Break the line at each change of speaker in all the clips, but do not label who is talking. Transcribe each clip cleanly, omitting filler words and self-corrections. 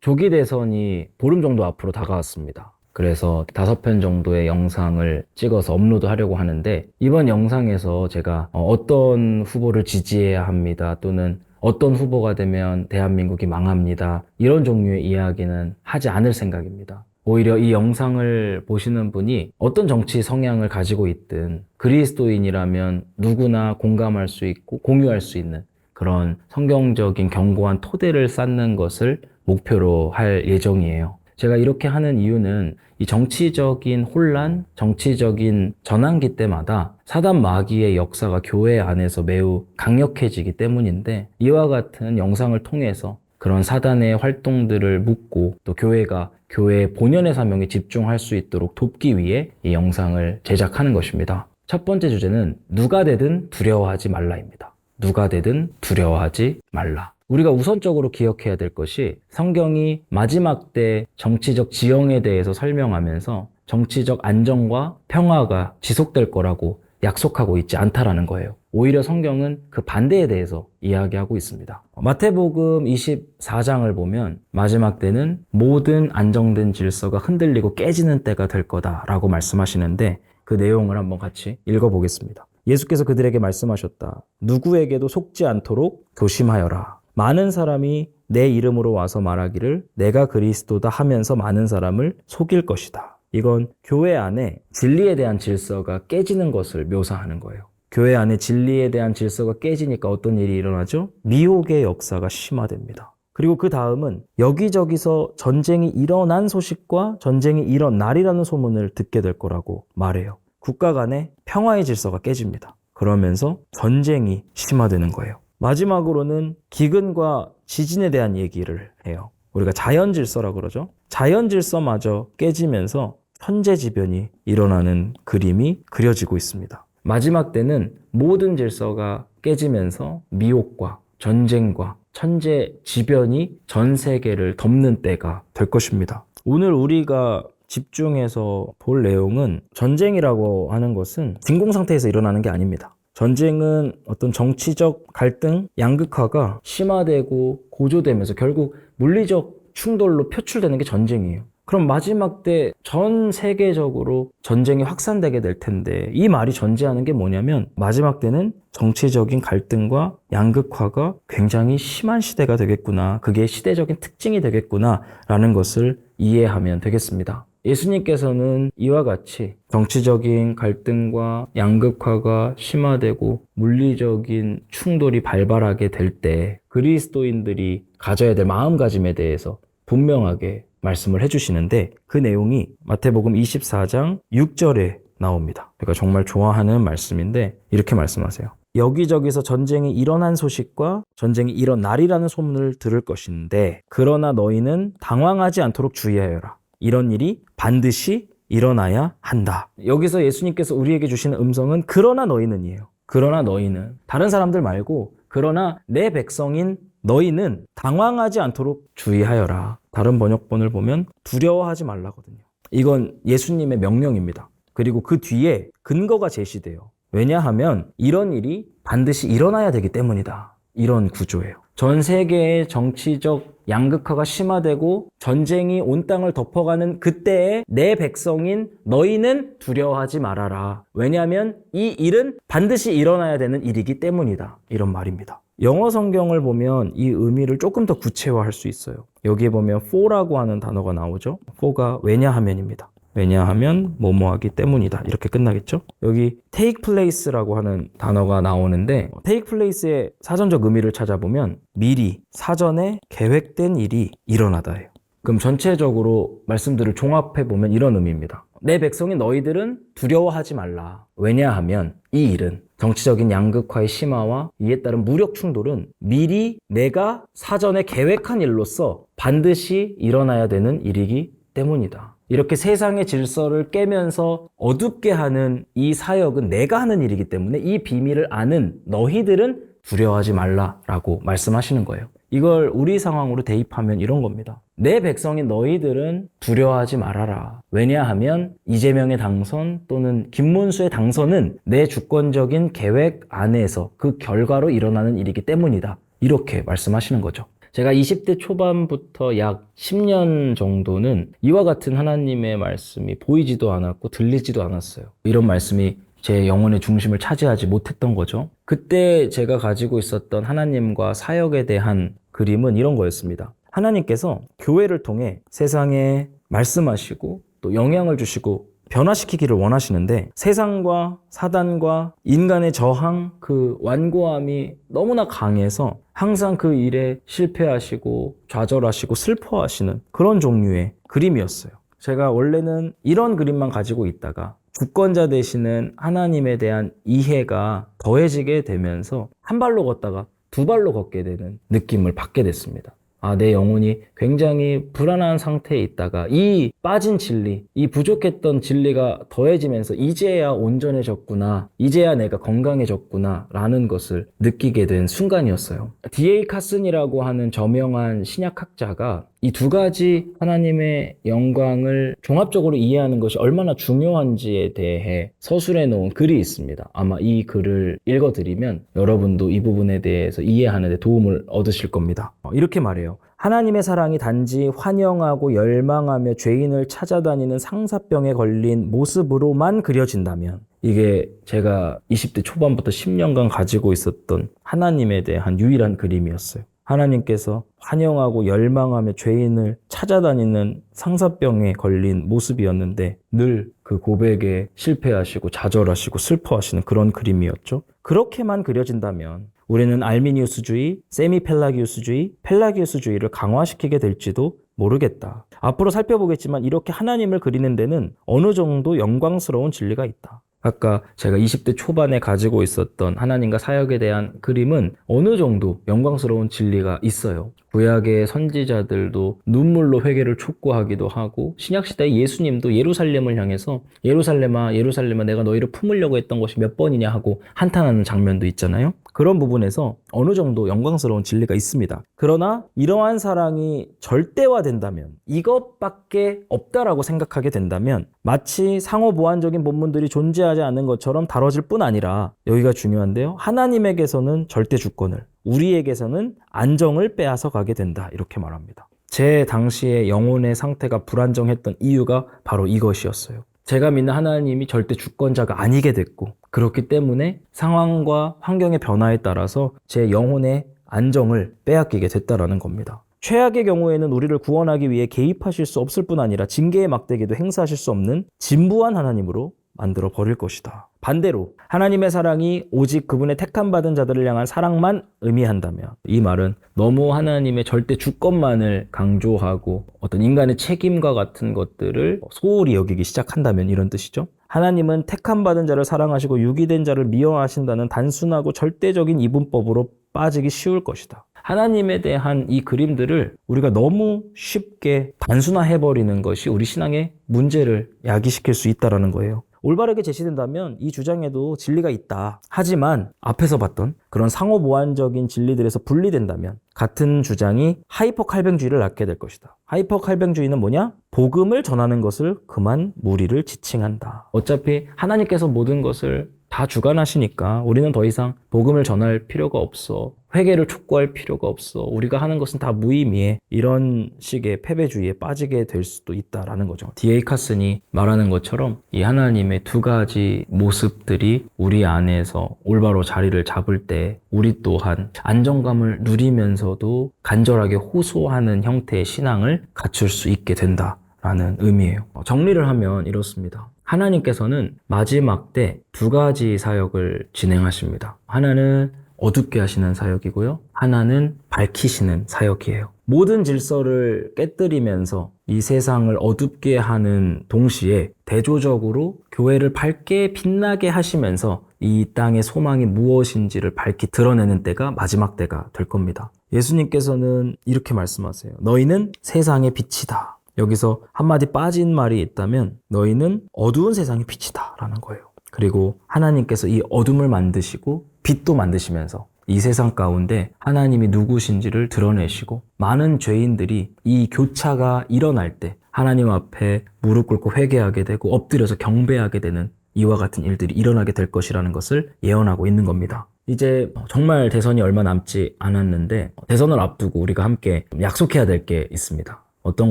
조기 대선이 보름 정도 앞으로 다가왔습니다. 그래서 5편 정도의 영상을 찍어서 업로드하려고 하는데, 이번 영상에서 제가 어떤 후보를 지지해야 합니다, 또는 어떤 후보가 되면 대한민국이 망합니다, 이런 종류의 이야기는 하지 않을 생각입니다. 오히려 이 영상을 보시는 분이 어떤 정치 성향을 가지고 있든 그리스도인이라면 누구나 공감할 수 있고 공유할 수 있는 그런 성경적인 견고한 토대를 쌓는 것을 목표로 할 예정이에요. 제가 이렇게 하는 이유는 이 정치적인 혼란, 정치적인 전환기 때마다 사단 마귀의 역사가 교회 안에서 매우 강력해지기 때문인데, 이와 같은 영상을 통해서 그런 사단의 활동들을 묻고 또 교회가 교회의 본연의 사명에 집중할 수 있도록 돕기 위해 이 영상을 제작하는 것입니다. 첫 번째 주제는 누가 되든 두려워하지 말라입니다. 누가 되든 두려워하지 말라. 우리가 우선적으로 기억해야 될 것이, 성경이 마지막 때 정치적 지형에 대해서 설명하면서 정치적 안정과 평화가 지속될 거라고 약속하고 있지 않다라는 거예요. 오히려 성경은 그 반대에 대해서 이야기하고 있습니다. 마태복음 24장을 보면 마지막 때는 모든 안정된 질서가 흔들리고 깨지는 때가 될 거다라고 말씀하시는데, 그 내용을 한번 같이 읽어보겠습니다. 예수께서 그들에게 말씀하셨다. 누구에게도 속지 않도록 조심하여라. 많은 사람이 내 이름으로 와서 말하기를 내가 그리스도다 하면서 많은 사람을 속일 것이다. 이건 교회 안에 진리에 대한 질서가 깨지는 것을 묘사하는 거예요. 교회 안에 진리에 대한 질서가 깨지니까 어떤 일이 일어나죠? 미혹의 역사가 심화됩니다. 그리고 그 다음은 여기저기서 전쟁이 일어난 소식과 전쟁이 일어난 날이라는 소문을 듣게 될 거라고 말해요. 국가 간의 평화의 질서가 깨집니다. 그러면서 전쟁이 심화되는 거예요. 마지막으로는 기근과 지진에 대한 얘기를 해요. 우리가 자연 질서라고 그러죠. 자연 질서마저 깨지면서 천재지변이 일어나는 그림이 그려지고 있습니다. 마지막 때는 모든 질서가 깨지면서 미혹과 전쟁과 천재지변이 전 세계를 덮는 때가 될 것입니다. 오늘 우리가 집중해서 볼 내용은, 전쟁이라고 하는 것은 진공상태에서 일어나는 게 아닙니다. 전쟁은 어떤 정치적 갈등, 양극화가 심화되고 고조되면서 결국 물리적 충돌로 표출되는 게 전쟁이에요. 그럼 마지막 때 전 세계적으로 전쟁이 확산되게 될 텐데, 이 말이 전제하는 게 뭐냐면, 마지막 때는 정치적인 갈등과 양극화가 굉장히 심한 시대가 되겠구나, 그게 시대적인 특징이 되겠구나 라는 것을 이해하면 되겠습니다. 예수님께서는 이와 같이 정치적인 갈등과 양극화가 심화되고 물리적인 충돌이 발발하게 될 때 그리스도인들이 가져야 될 마음가짐에 대해서 분명하게 말씀을 해주시는데, 그 내용이 마태복음 24장 6절에 나옵니다. 제가 정말 좋아하는 말씀인데, 이렇게 말씀하세요. 여기저기서 전쟁이 일어난 소식과 전쟁이 일어난 날이라는 소문을 들을 것인데, 그러나 너희는 당황하지 않도록 주의하여라. 이런 일이 반드시 일어나야 한다. 여기서 예수님께서 우리에게 주시는 음성은 그러나 너희는이에요. 그러나 너희는, 다른 사람들 말고 그러나 내 백성인 너희는 당황하지 않도록 주의하여라. 다른 번역본을 보면 두려워하지 말라거든요. 이건 예수님의 명령입니다. 그리고 그 뒤에 근거가 제시돼요. 왜냐하면 이런 일이 반드시 일어나야 되기 때문이다. 이런 구조예요. 전 세계의 정치적 양극화가 심화되고 전쟁이 온 땅을 덮어가는 그때에 내 백성인 너희는 두려워하지 말아라. 왜냐하면 이 일은 반드시 일어나야 되는 일이기 때문이다. 이런 말입니다. 영어 성경을 보면 이 의미를 조금 더 구체화할 수 있어요. 여기에 보면 for라고 하는 단어가 나오죠. for가 왜냐하면입니다. 왜냐하면 뭐뭐하기 때문이다, 이렇게 끝나겠죠. 여기 take place라고 하는 단어가 나오는데, take place의 사전적 의미를 찾아보면 미리 사전에 계획된 일이 일어나다예요. 그럼 전체적으로 말씀들을 종합해보면 이런 의미입니다. 내 백성인 너희들은 두려워하지 말라. 왜냐하면 이 일은, 정치적인 양극화의 심화와 이에 따른 무력 충돌은 미리 내가 사전에 계획한 일로서 반드시 일어나야 되는 일이기 때문이다. 이렇게 세상의 질서를 깨면서 어둡게 하는 이 사역은 내가 하는 일이기 때문에 이 비밀을 아는 너희들은 두려워하지 말라라고 말씀하시는 거예요. 이걸 우리 상황으로 대입하면 이런 겁니다. 내 백성인 너희들은 두려워하지 말아라. 왜냐하면 이재명의 당선 또는 김문수의 당선은 내 주권적인 계획 안에서 그 결과로 일어나는 일이기 때문이다. 이렇게 말씀하시는 거죠. 제가 20대 초반부터 약 10년 정도는 이와 같은 하나님의 말씀이 보이지도 않았고 들리지도 않았어요. 이런 말씀이 제 영혼의 중심을 차지하지 못했던 거죠. 그때 제가 가지고 있었던 하나님과 사역에 대한 그림은 이런 거였습니다. 하나님께서 교회를 통해 세상에 말씀하시고 또 영향을 주시고 변화시키기를 원하시는데 세상과 사단과 인간의 저항, 그 완고함이 너무나 강해서 항상 그 일에 실패하시고 좌절하시고 슬퍼하시는 그런 종류의 그림이었어요. 제가 원래는 이런 그림만 가지고 있다가 주권자 되시는 하나님에 대한 이해가 더해지게 되면서 한 발로 걷다가 두 발로 걷게 되는 느낌을 받게 됐습니다. 내 영혼이 굉장히 불안한 상태에 있다가 이 빠진 진리, 이 부족했던 진리가 더해지면서 이제야 온전해졌구나, 이제야 내가 건강해졌구나 라는 것을 느끼게 된 순간이었어요. D.A. 카슨이라고 하는 저명한 신약학자가 이 두 가지 하나님의 영광을 종합적으로 이해하는 것이 얼마나 중요한지에 대해 서술해 놓은 글이 있습니다. 아마 이 글을 읽어드리면 여러분도 이 부분에 대해서 이해하는 데 도움을 얻으실 겁니다. 이렇게 말해요. 하나님의 사랑이 단지 환영하고 열망하며 죄인을 찾아다니는 상사병에 걸린 모습으로만 그려진다면, 이게 제가 20대 초반부터 10년간 가지고 있었던 하나님에 대한 유일한 그림이었어요. 하나님께서 환영하고 열망하며 죄인을 찾아다니는 상사병에 걸린 모습이었는데 늘 그 고백에 실패하시고 좌절하시고 슬퍼하시는 그런 그림이었죠. 그렇게만 그려진다면 우리는 알미니우스주의, 세미펠라기우스주의, 펠라기우스주의를 강화시키게 될지도 모르겠다. 앞으로 살펴보겠지만 이렇게 하나님을 그리는 데는 어느 정도 영광스러운 진리가 있다. 아까 제가 20대 초반에 가지고 있었던 하나님과 사역에 대한 그림은 어느 정도 영광스러운 진리가 있어요. 구약의 선지자들도 눈물로 회개를 촉구하기도 하고, 신약시대의 예수님도 예루살렘을 향해서 예루살렘아 예루살렘아 내가 너희를 품으려고 했던 것이 몇 번이냐 하고 한탄하는 장면도 있잖아요. 그런 부분에서 어느 정도 영광스러운 진리가 있습니다. 그러나 이러한 사랑이 절대화된다면, 이것밖에 없다라고 생각하게 된다면 마치 상호 보완적인 본문들이 존재하지 않는 것처럼 다뤄질 뿐 아니라, 여기가 중요한데요, 하나님에게서는 절대 주권을, 우리에게서는 안정을 빼앗아 가게 된다, 이렇게 말합니다. 제 당시의 영혼의 상태가 불안정했던 이유가 바로 이것이었어요. 제가 믿는 하나님이 절대 주권자가 아니게 됐고, 그렇기 때문에 상황과 환경의 변화에 따라서 제 영혼의 안정을 빼앗기게 됐다라는 겁니다. 최악의 경우에는 우리를 구원하기 위해 개입하실 수 없을 뿐 아니라 징계의 막대기도 행사하실 수 없는 진부한 하나님으로 만들어 버릴 것이다. 반대로 하나님의 사랑이 오직 그분의 택함받은 자들을 향한 사랑만 의미한다면, 이 말은 너무 하나님의 절대 주권만을 강조하고 어떤 인간의 책임과 같은 것들을 소홀히 여기기 시작한다면 이런 뜻이죠. 하나님은 택함받은 자를 사랑하시고 유기된 자를 미워하신다는 단순하고 절대적인 이분법으로 빠지기 쉬울 것이다. 하나님에 대한 이 그림들을 우리가 너무 쉽게 단순화해버리는 것이 우리 신앙의 문제를 야기시킬 수 있다는 거예요. 올바르게 제시된다면 이 주장에도 진리가 있다. 하지만 앞에서 봤던 그런 상호보완적인 진리들에서 분리된다면 같은 주장이 하이퍼칼뱅주의를 낳게 될 것이다. 하이퍼칼뱅주의는 뭐냐? 복음을 전하는 것을 그만 무리를 지칭한다. 어차피 하나님께서 모든 것을 다 주관하시니까 우리는 더 이상 복음을 전할 필요가 없어. 회개를 촉구할 필요가 없어. 우리가 하는 것은 다 무의미해. 이런 식의 패배주의에 빠지게 될 수도 있다라는 거죠. D.A. 카슨이 말하는 것처럼 이 하나님의 두 가지 모습들이 우리 안에서 올바로 자리를 잡을 때 우리 또한 안정감을 누리면서도 간절하게 호소하는 형태의 신앙을 갖출 수 있게 된다라는 의미예요. 정리를 하면 이렇습니다. 하나님께서는 마지막 때 두 가지 사역을 진행하십니다. 하나는 어둡게 하시는 사역이고요. 하나는 밝히시는 사역이에요. 모든 질서를 깨뜨리면서 이 세상을 어둡게 하는 동시에 대조적으로 교회를 밝게 빛나게 하시면서 이 땅의 소망이 무엇인지를 밝히 드러내는 때가 마지막 때가 될 겁니다. 예수님께서는 이렇게 말씀하세요. 너희는 세상의 빛이다. 여기서 한마디 빠진 말이 있다면 너희는 어두운 세상의 빛이다 라는 거예요. 그리고 하나님께서 이 어둠을 만드시고 빛도 만드시면서 이 세상 가운데 하나님이 누구신지를 드러내시고, 많은 죄인들이 이 교차가 일어날 때 하나님 앞에 무릎 꿇고 회개하게 되고 엎드려서 경배하게 되는 이와 같은 일들이 일어나게 될 것이라는 것을 예언하고 있는 겁니다. 이제 정말 대선이 얼마 남지 않았는데 대선을 앞두고 우리가 함께 약속해야 될 게 있습니다. 어떤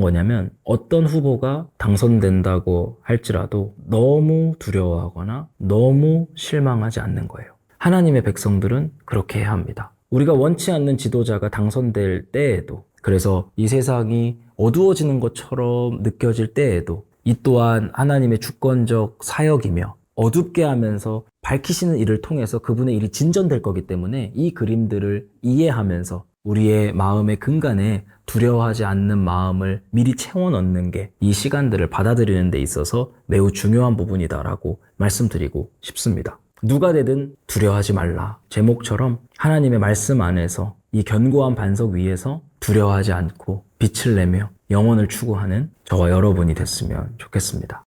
거냐면 어떤 후보가 당선된다고 할지라도 너무 두려워하거나 너무 실망하지 않는 거예요. 하나님의 백성들은 그렇게 해야 합니다. 우리가 원치 않는 지도자가 당선될 때에도, 그래서 이 세상이 어두워지는 것처럼 느껴질 때에도 이 또한 하나님의 주권적 사역이며 어둡게 하면서 밝히시는 일을 통해서 그분의 일이 진전될 거기 때문에 이 그림들을 이해하면서 우리의 마음의 근간에 두려워하지 않는 마음을 미리 채워 넣는 게 이 시간들을 받아들이는 데 있어서 매우 중요한 부분이다라고 말씀드리고 싶습니다. 누가 되든 두려워하지 말라. 제목처럼 하나님의 말씀 안에서 이 견고한 반석 위에서 두려워하지 않고 빛을 내며 영혼을 추구하는 저와 여러분이 됐으면 좋겠습니다.